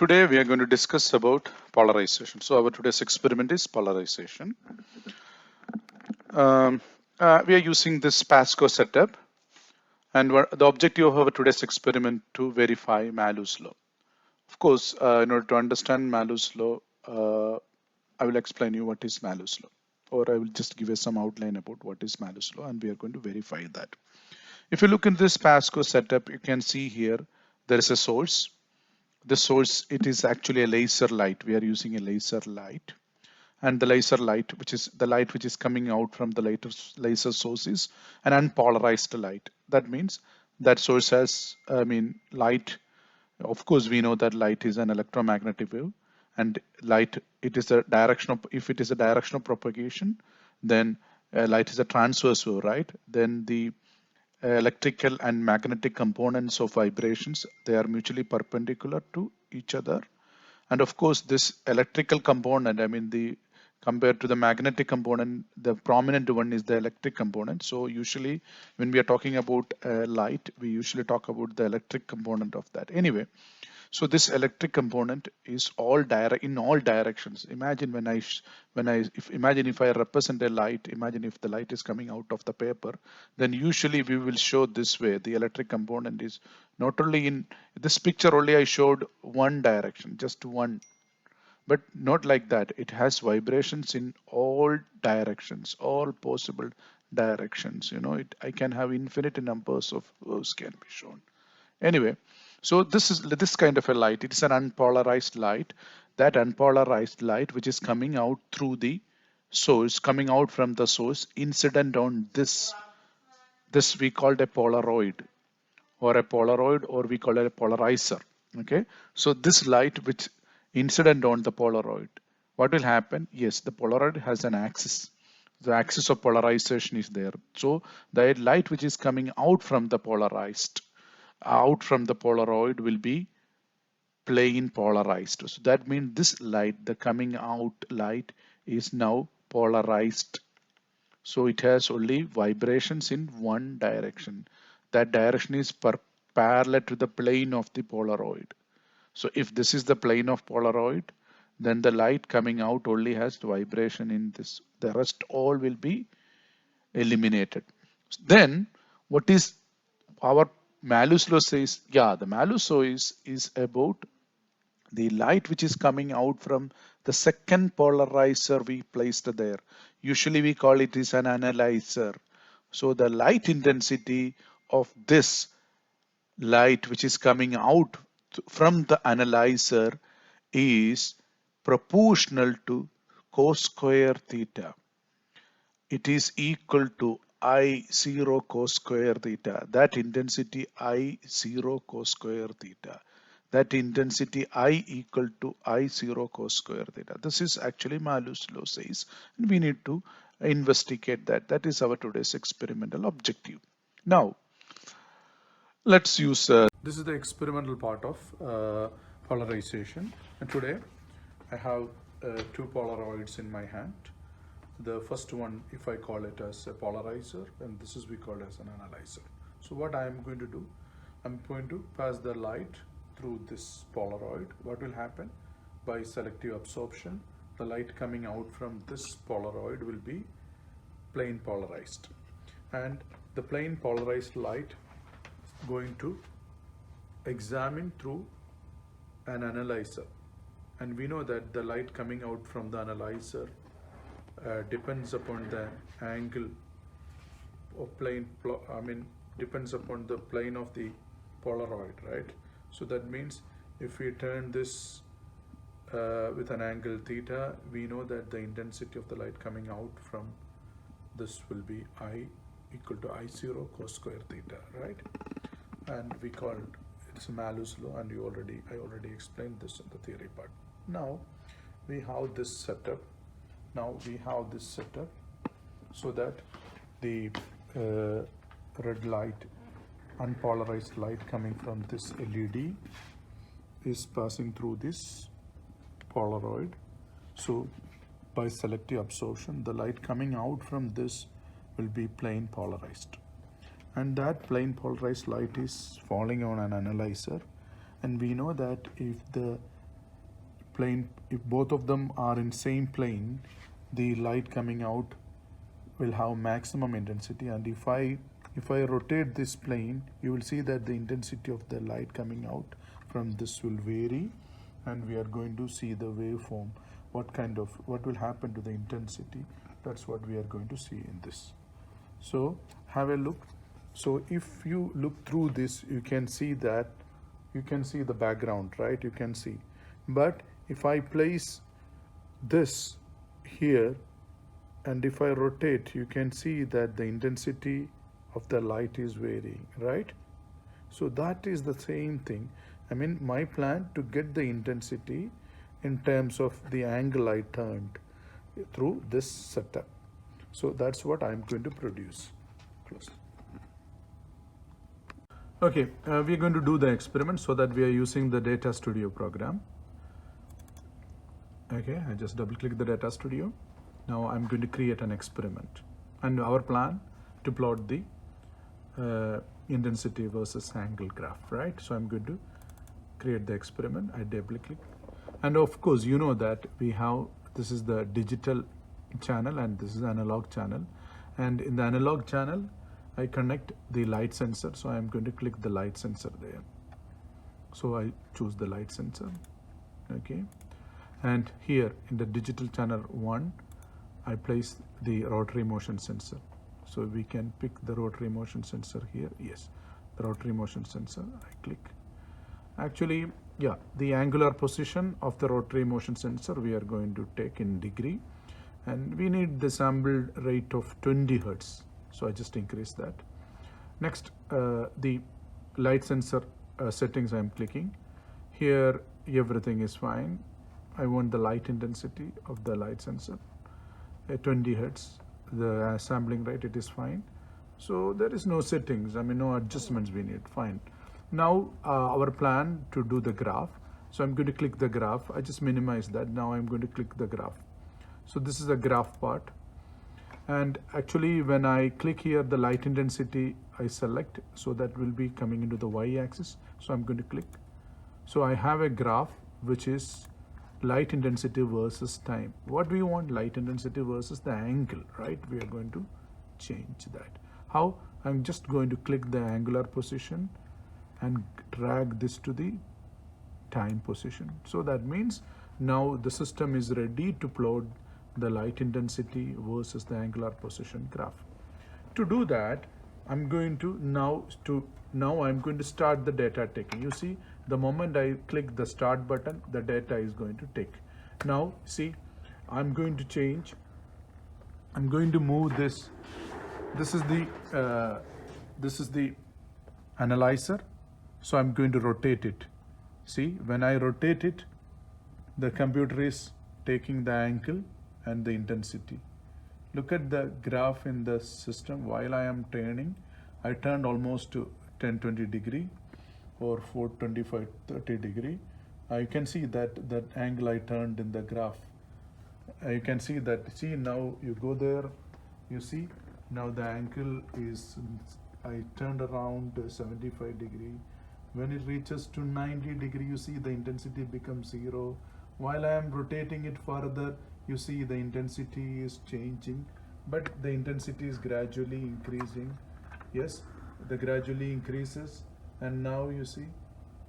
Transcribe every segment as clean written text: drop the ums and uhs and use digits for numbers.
today we are going to discuss about polarization. So our today's experiment is polarization. We are using this Pasco setup, and the objective of our today's experiment to verify Malus law. Of course, in order to understand Malus law, I will explain you what is Malus law, or I will just give you some outline about what is Malus law, and we are going to verify that. If you look in this Pasco setup, you can see here there is a source. The source, it is actually a laser light. We are using a laser light, and the laser light, which is the light which is coming out from the laser source, is an unpolarized light. That means that source has, light. Of course, we know that light is an electromagnetic wave, and light, it is a direction of, if it is a direction of propagation, then light is a transverse wave, right? Then the electrical and magnetic components of vibrations, they are mutually perpendicular to each other. And of course, this electrical component, compared to the magnetic component, the prominent one is the electric component. So usually when we are talking about light, we usually talk about the electric component of that. Anyway, so this electric component is in all directions. Imagine if I represent a light, imagine if the light is coming out of the paper, then usually we will show this way. The electric component is not only in this picture, only I showed one direction, just one, but not like that. It has vibrations in all directions, all possible directions. I can have infinite numbers of waves can be shown. Anyway, so this is this kind of a light. It is an unpolarized light. That unpolarized light which is coming out through the source, coming out from the source, incident on this we called a Polaroid, or we call it a polarizer. Okay, so this light which incident on the Polaroid, what will happen? Yes, the Polaroid has an axis. The axis of polarization is there. So the light which is coming out from the Polaroid will be plane polarized. So that means this light, the coming out light, is now polarized. So it has only vibrations in one direction. That direction is parallel to the plane of the Polaroid. So if this is the plane of Polaroid, then the light coming out only has vibration in this. The rest all will be eliminated. Then what is our Malus law says? Yeah, the Malus law is about the light which is coming out from the second polarizer we placed there. Usually we call it is an analyzer. So the light intensity of this light which is coming out from the analyzer is proportional to cos square theta. It is equal to I0 cos square theta. That intensity I0 cos square theta. That intensity I equal to I0 cos square theta. This is actually Malus law says, and we need to investigate that. That is our today's experimental objective. Now, let's use this is the experimental part of polarization, and today I have two Polaroids in my hand. The first one, if I call it as a polarizer, and this is we call as an analyzer. So what I am going to do, I'm going to pass the light through this Polaroid. What will happen? By selective absorption, the light coming out from this Polaroid will be plane polarized, and the plane polarized light going to examine through an analyzer, and we know that the light coming out from the analyzer depends upon the angle of depends upon the plane of the Polaroid, right? So that means if we turn this with an angle theta, we know that the intensity of the light coming out from this will be I equal to I0 cos square theta, right? And we called it's Malus law, and I already explained this in the theory part. Now we have this setup. So that the red light, unpolarized light coming from this LED is passing through this Polaroid. So by selective absorption, the light coming out from this will be plane polarized, and that plane polarized light is falling on an analyzer, and we know that if the plane, if both of them are in same plane, the light coming out will have maximum intensity. And if I rotate this plane, you will see that the intensity of the light coming out from this will vary, and we are going to see the waveform, what will happen to the intensity. That's what we are going to see in this. So have a look. So if you look through this, you can see that you can see the background, right? You can see. But if I place this here and if I rotate, you can see that the intensity of the light is varying, right? So that is the same thing. I mean, my plan to get the intensity in terms of the angle I turned through this setup. So that's what I'm going to produce. Close. Okay, we're going to do the experiment so that we are using the Data Studio program. Okay, I just double click the Data Studio. Now I'm going to create an experiment, and our plan to plot the intensity versus angle graph, right? So I'm going to create the experiment. I double click, and of course you know that we have, this is the digital channel and this is analog channel, and in the analog channel I connect the light sensor. So I'm going to click the light sensor there. So I choose the light sensor. Okay, and here in the digital channel 1 I place the rotary motion sensor. So we can pick the rotary motion sensor here. Yes, the rotary motion sensor. I click. Actually, yeah, the angular position of the rotary motion sensor we are going to take in degree, and we need the sample rate of 20 Hertz. So I just increase that. Next, the light sensor settings I'm clicking. Here everything is fine. I want the light intensity of the light sensor at 20 Hertz. The sampling rate, it is fine. So there is no settings, I mean no adjustments we need, fine. Now our plan to do the graph. So I'm going to click the graph. I just minimize that. Now I'm going to click the graph. So this is the graph part. And actually when I click here, the light intensity I select, so that will be coming into the y-axis. So I'm going to click. So I have a graph which is light intensity versus time. What we want? Light intensity versus the angle, right? We are going to change that. How? I'm just going to click the angular position and drag this to the time position. So that means now the system is ready to plot the light intensity versus the angular position graph. To do that, I'm going to now I'm going to start the data taking. You see, the moment I click the start button, the data is going to take. Now see, I'm going to change. I'm going to move this. This is the analyzer. So I'm going to rotate it. See, when I rotate it, the computer is taking the angle and the intensity. Look at the graph in the system. While I am turning, I turned almost to 10-20 degree or 425-30 degree. I can see that angle I turned in the graph. You can see that. See, now you go there, you see now the angle is, I turned around 75 degree. When it reaches to 90 degree, you see the intensity becomes 0. While I am rotating it further, you see the intensity is changing, but the intensity is gradually increasing. Yes, the gradually increases, and now you see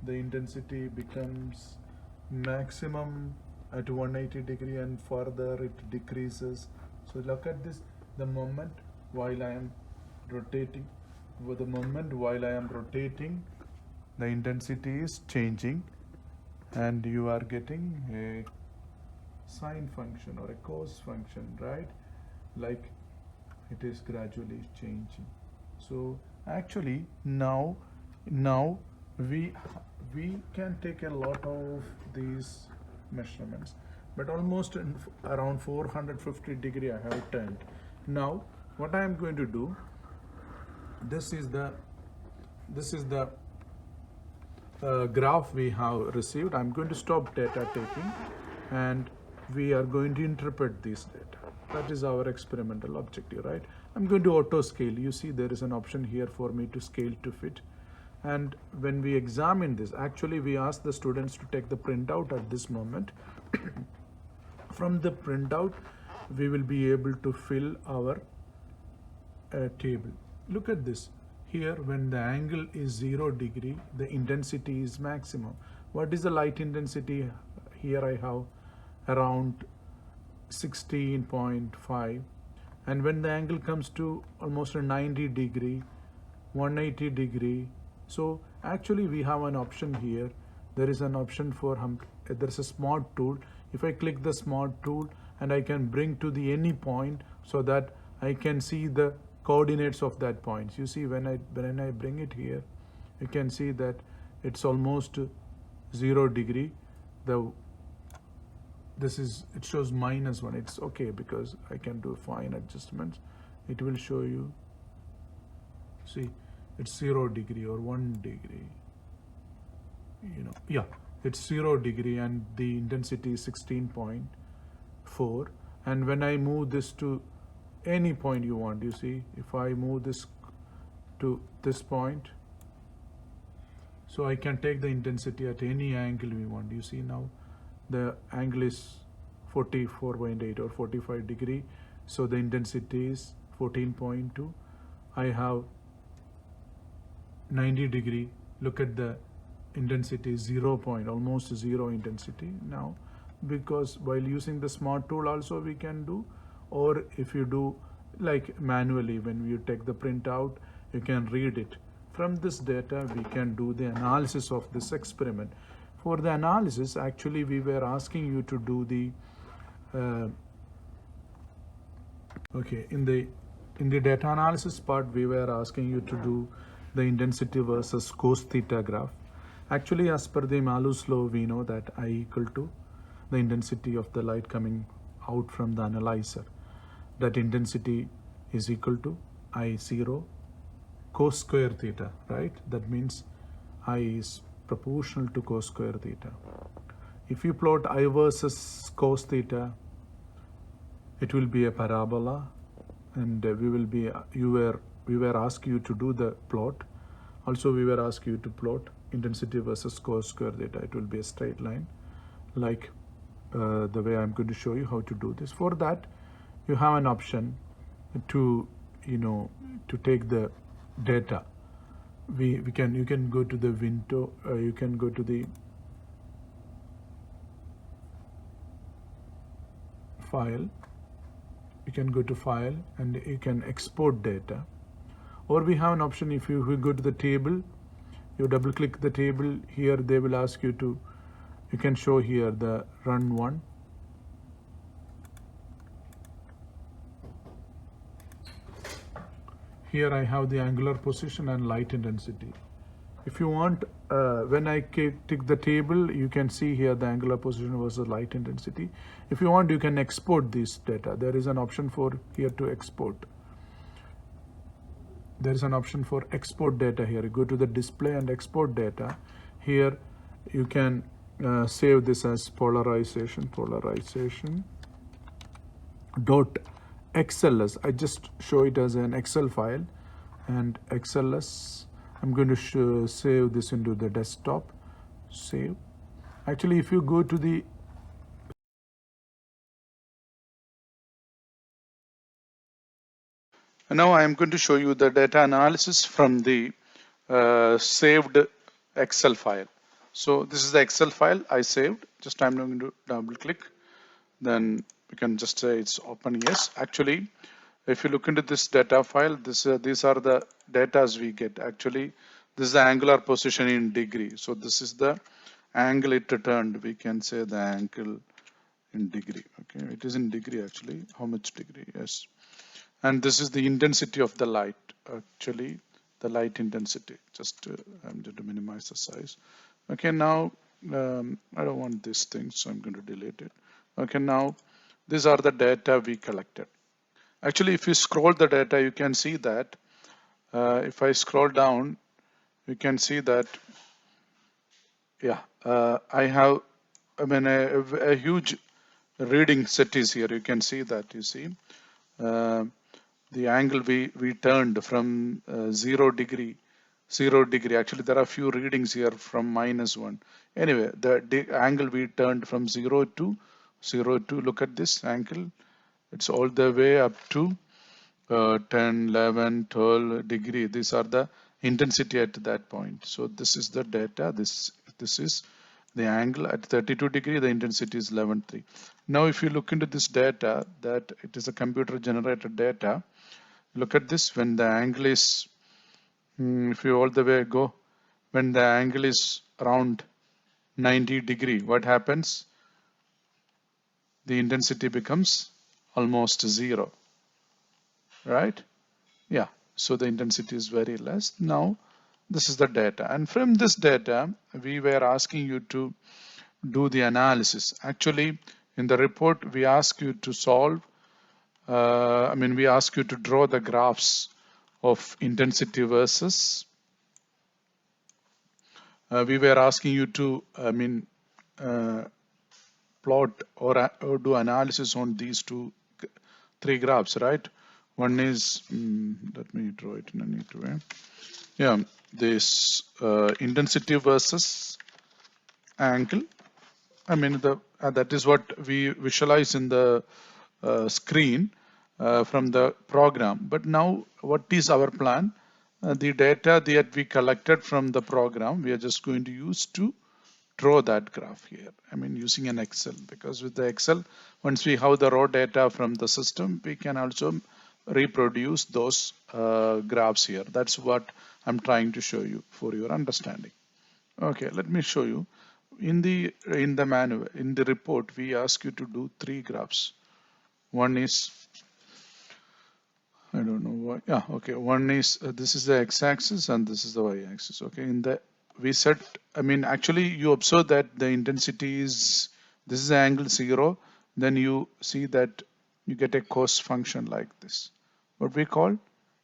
the intensity becomes maximum at 180 degree, and further it decreases. So look at this, the moment while I am rotating, the intensity is changing, and you are getting a sine function or a cos function, right? Like it is gradually changing. So actually now we can take a lot of these measurements, but almost around 450 degree I have turned. Now what I am going to do, this is the graph we have received. I'm going to stop data taking, and we are going to interpret this data. That is our experimental objective, right? I'm going to auto scale. You see there is an option here for me to scale to fit. And when we examine this, actually we ask the students to take the printout at this moment. From the printout, we will be able to fill our table. Look at this. Here, when the angle is 0 degree, the intensity is maximum. What is the light intensity? Here I have around 16.5. And when the angle comes to almost a 90 degree, 180 degree, so actually we have an option here. There is an option for there's a smart tool. If I click the smart tool, and I can bring to the any point, so that I can see the coordinates of that point. You see, when I bring it here, you can see that it's almost 0 degree. It shows -1. It's okay because I can do fine adjustments. It will show you, see, it's 0 degree or 1 degree, yeah, it's 0 degree, and the intensity is 16.4. And when I move this to any point you want, you see, if I move this to this point, so I can take the intensity at any angle we want. You see, now the angle is 44.8 or 45 degree, so the intensity is 14.2. I have 90 degree. Look at the intensity, 0 point, almost 0 intensity now, because while using the smart tool also we can do, or if you do like manually, when you take the printout, you can read it. From this data, we can do the analysis of this experiment. For the analysis, actually we were asking you to do the okay, in the data analysis part, we were asking you to do the intensity versus cos theta graph. Actually, as per the Malus law, we know that I equal to the intensity of the light coming out from the analyzer. That intensity is equal to I0 cos square theta, right? That means I is proportional to cos square theta. If you plot I versus cos theta, it will be a parabola, and we were asked you to do the plot. Also, we were asked you to plot intensity versus cos square theta. It will be a straight line, like the way I'm going to show you how to do this. For that, you have an option to to take the data. You can go to the window. You can go to the file. You can go to file and you can export data. Or we have an option, if you go to the table, you double click the table. Here they will ask you to, you can show here the run one. Here I have the angular position and light intensity. If you want, when I tick the table, you can see here the angular position versus light intensity. If you want, you can export this data. There is an option for here to export. There is an option for export data here. You go to the display and export data. Here you can save this as polarization dot XLS. I just show it as an Excel file, and XLS. I'm going to save this into the desktop. Save. Actually, if you go to the now I am going to show you the data analysis from the saved Excel file. So this is the Excel file I saved. Just I'm going to double click. Then we can just say it's open. Yes, actually, if you look into this data file, these are the datas we get. Actually, this is the angular position in degree. So this is the angle it returned. We can say the angle in degree. Okay, it is in degree actually. How much degree? Yes. And this is the intensity of the light. Actually, the light intensity. Just I'm going to minimize the size. Okay, now I don't want this thing, so I'm going to delete it. Okay, now these are the data we collected. Actually, if you scroll the data, you can see that if I scroll down, you can see that, yeah, I have, a huge reading set is here. You can see that, you see, the angle we turned from 0 degree 0 degree. Actually, there are few readings here from -1. Anyway, the angle we turned from 0 to 0 to, look at this angle. It's all the way up to 10, 11, 12 degree. These are the intensity at that point. So this is the data. This is the angle at 32 degree. The intensity is 11.3. Now, if you look into this data, that it is a computer generated data. Look at this. When the angle is, if you all the way go, when the angle is around 90 degree, what happens? The intensity becomes almost 0, right? Yeah, so the intensity is very less. Now, this is the data. And from this data, we were asking you to do the analysis. Actually, in the report, we ask you to solve, we ask you to draw the graphs of intensity versus, we were asking you to, uh, plot or do analysis on these three graphs, right? One is, let me draw it in a neat way. Yeah, this intensity versus angle. That is what we visualize in the screen from the program. But now, what is our plan? The data that we collected from the program, we are just going to use to draw that graph here. Using an Excel, because with the Excel, once we have the raw data from the system, we can also reproduce those graphs here. That's what I'm trying to show you for your understanding. Okay, let me show you. In the manual, in the report, we ask you to do three graphs. One is, I don't know why. Yeah, okay. One is this is the x-axis and this is the y-axis. Okay, in the we set. Actually, you observe that the intensity is, this is the angle 0. Then you see that you get a cos function like this. What we call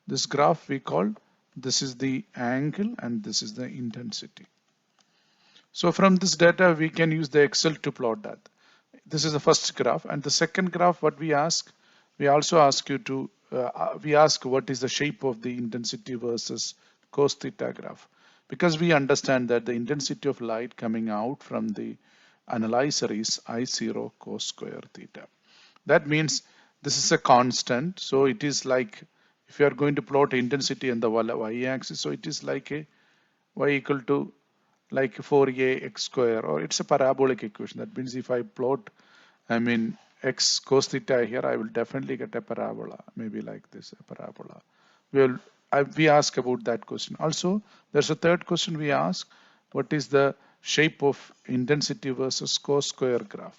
this graph, we call this is the angle and this is the intensity. So from this data, we can use the Excel to plot that. This is the first graph. And the second graph, what we ask, we also ask you to, we ask what is the shape of the intensity versus cos theta graph. Because we understand that the intensity of light coming out from the analyzer is I0 cos square theta. That means this is a constant. So it is like, if you are going to plot intensity on the y-axis, so it is like a y equal to like 4a x square, or it's a parabolic equation. That means if I plot, x cos theta here, I will definitely get a parabola, maybe like this, a parabola. We ask about that question. Also, there's a third question we ask, what is the shape of intensity versus cos square graph?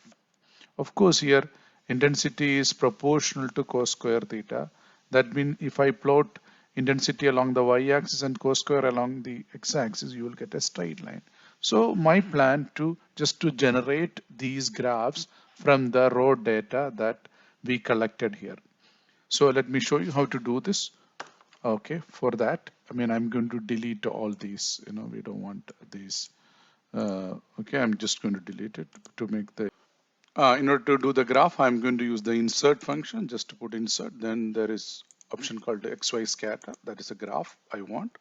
Of course, here intensity is proportional to cos square theta. That means if I plot intensity along the y-axis and cos square along the x-axis, you will get a straight line. So my plan to just to generate these graphs from the raw data that we collected here. So let me show you how to do this. Okay, for that, I'm going to delete all these. We don't want these. Okay, I'm just going to delete it to make the. In order to do the graph, I'm going to use the insert function just to put insert. Then there is option called XY scatter. That is a graph I want.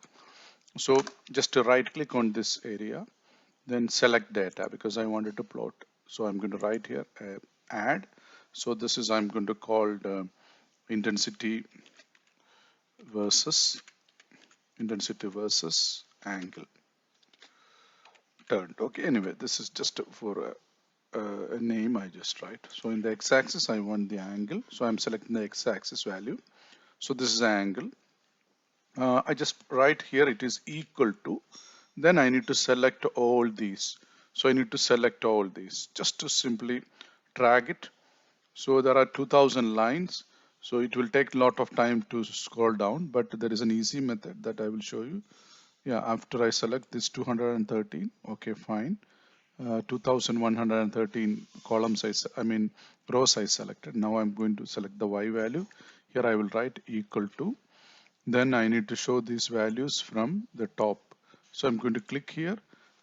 So just to right click on this area, then select data because I wanted to plot. So I'm going to write here add. So this is, I'm going to call the intensity versus angle turned. Okay, anyway, this is just for a name I just write. So in the x-axis, I want the angle. So I'm selecting the x-axis value. So this is the angle. I just write here it is equal to. Then I need to select all these. So I need to select all these just to simply drag it. So there are 2000 lines. So it will take a lot of time to scroll down, but there is an easy method that I will show you. Yeah, after I select this 213, okay, fine. 2113 columns rows I selected. Now I'm going to select the y value. Here I will write equal to. Then I need to show these values from the top. So I'm going to click here.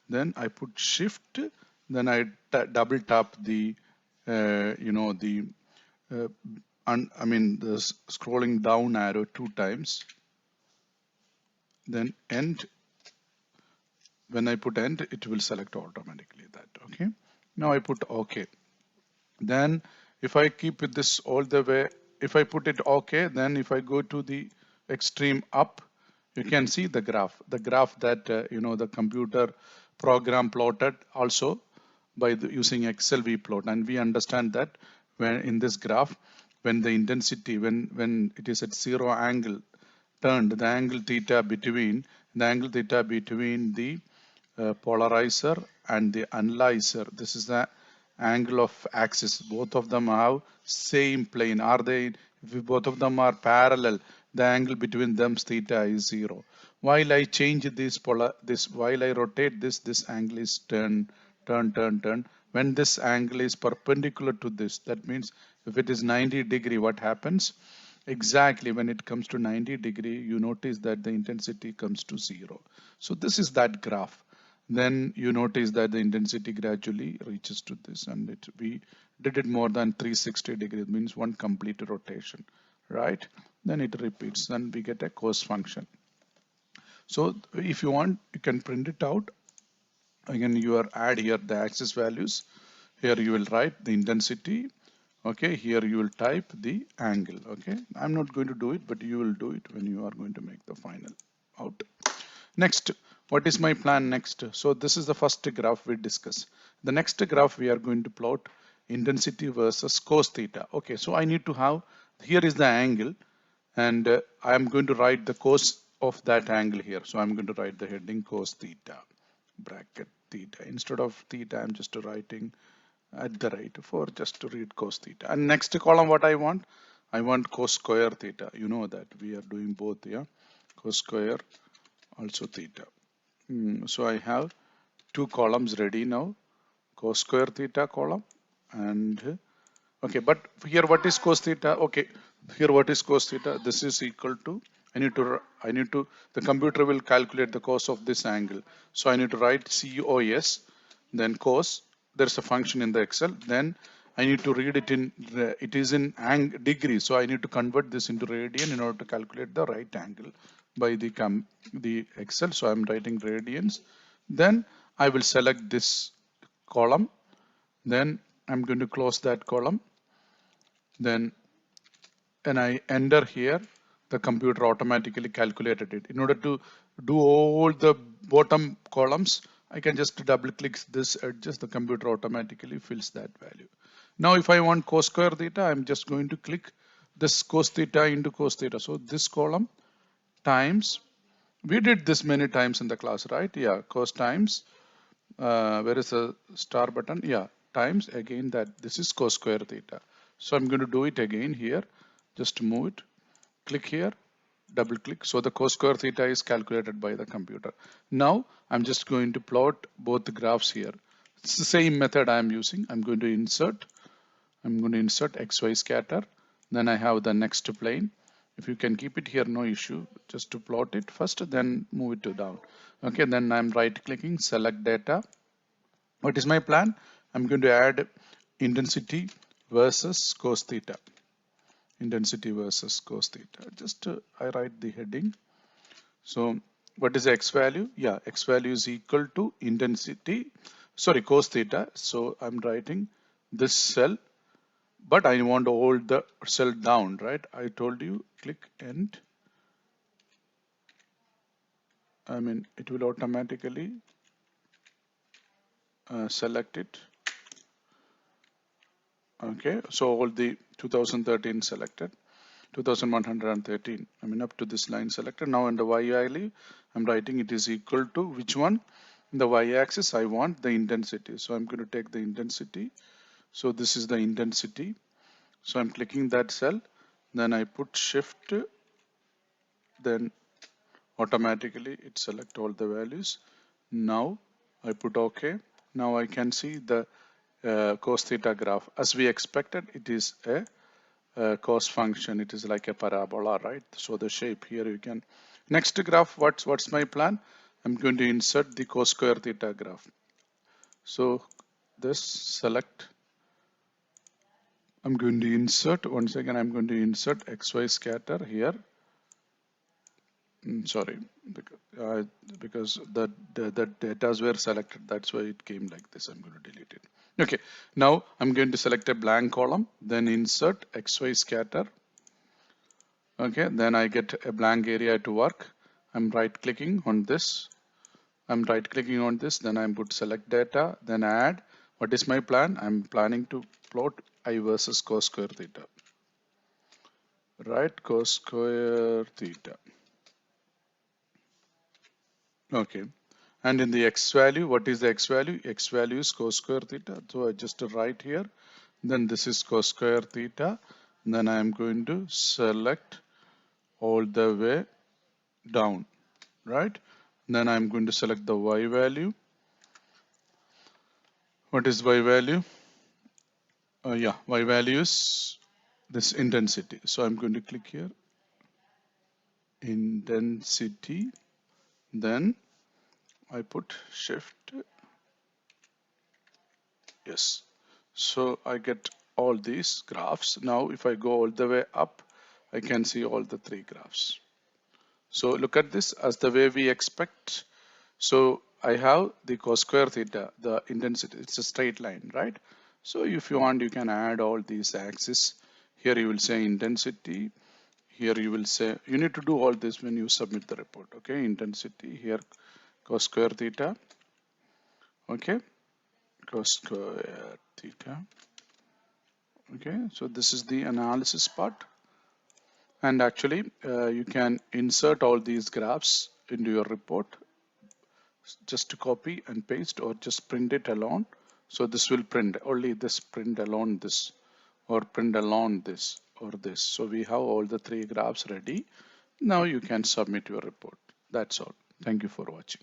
Then I put shift. Then I double tap the the scrolling down arrow 2 times. Then end. When I put end, it will select automatically that. Okay. Now I put OK. Then if I keep it this all the way, if I put it OK, then if I go to the extreme up, you can see the graph that the computer program plotted also by using Excel we plot, and we understand that when in this graph, when the intensity, when it is at zero angle turned, the angle theta between the polarizer and the analyzer, this is the angle of axis. Both of them have same plane. Are they? If both of them are parallel, the angle between them theta is zero. While I change while I rotate this angle is turn. When this angle is perpendicular to this, that means if it is 90 degree, what happens? Exactly, when it comes to 90 degree, you notice that the intensity comes to zero. So this is that graph. Then you notice that the intensity gradually reaches to this, and we did it more than 360 degrees, means one complete rotation, right? Then it repeats, and we get a cos function. So if you want, you can print it out. Again, you are add here the axis values. Here you will write the intensity. Okay, here you will type the angle. Okay, I'm not going to do it, but you will do it when you are going to make the final out. Next, what is my plan next? So this is the first graph we discuss. The next graph we are going to plot intensity versus cos theta. Okay, so I need to have, here is the angle, and I am going to write the cos of that angle here. So I'm going to write the heading cos theta, bracket theta. Instead of theta, I'm just writing at the right for just to read cos theta. And next column, what I want cos square theta. You know that we are doing both, yeah, cos square also theta. So I have two columns ready now, cos square theta column, and okay, but here what is cos theta? Okay, here what is cos theta? This is equal to, I need to, the computer will calculate the cos of this angle. So I need to write cos, then cos, there's a function in the Excel, then I need to read it in, it is in degree. So I need to convert this into radian in order to calculate the right angle by the Excel. So I'm writing radians. Then I will select this column. Then I'm going to close that column. Then when I enter here, the computer automatically calculated it. In order to do all the bottom columns, I can just double click this edges, the computer automatically fills that value. Now if I want cos square theta, I'm just going to click this cos theta into cos theta. So this column times, we did this many times in the class, right? Yeah, cos times, where is the star button? Yeah, times again that this is cos square theta. So I'm going to do it again here. Just move it, click here, double click. So the cos square theta is calculated by the computer. Now I'm just going to plot both the graphs here. It's the same method I'm using. I'm going to insert XY scatter. Then I have the next plane. If you can keep it here, no issue. Just to plot it first, then move it to down. Okay, then I'm right clicking, select data. What is my plan? I'm going to add intensity versus cos theta. Intensity versus cos theta. Just I write the heading. So what is the x value? Yeah, x value is equal to intensity, sorry, cos theta. So I'm writing this cell, but I want to hold the cell down, right? I told you click end. I mean, it will automatically select it. Okay, so all the 2013 selected, 2113. I mean, up to this line selected. Now in the y-value, I'm writing it is equal to which one? In the y-axis, I want the intensity. So I'm going to take the intensity. So this is the intensity. So I'm clicking that cell. Then I put shift. Then automatically it select all the values. Now I put OK. Now I can see the cos theta graph. As we expected, it is a cos function. It is like a parabola, right? So the shape here you can. Next graph, what's my plan? I'm going to insert the cos square theta graph. So this select. I'm going to insert, once again I'm going to insert XY scatter here. Sorry, because the datas were selected. That's why it came like this. I'm going to delete it. Okay, now I'm going to select a blank column, then insert XY scatter. Okay, then I get a blank area to work. I'm right clicking on this. Then I'm put select data, then add. What is my plan? I'm planning to plot I versus cos square theta. Right, cos square theta. Okay. And in the x value, what is the x value? X value is cos square theta. So I just write here. Then this is cos square theta. Then I am going to select all the way down, right? Then I'm going to select the y value. What is y value? Yeah, y value is this intensity. So I'm going to click here, intensity. Then I put shift, yes. So I get all these graphs. Now if I go all the way up, I can see all the three graphs. So look at this as the way we expect. So I have the cos square theta, the intensity, it's a straight line, right? So if you want, you can add all these axes. Here you will say intensity. Here you will say, you need to do all this when you submit the report, okay? Intensity, here cos square theta, okay? Cos square theta, okay? So this is the analysis part. And actually, you can insert all these graphs into your report, just to copy and paste or just print it alone. So this will print only this, print alone this, or print alone this or this. So we have all the three graphs ready. Now you can submit your report. That's all. Thank you for watching.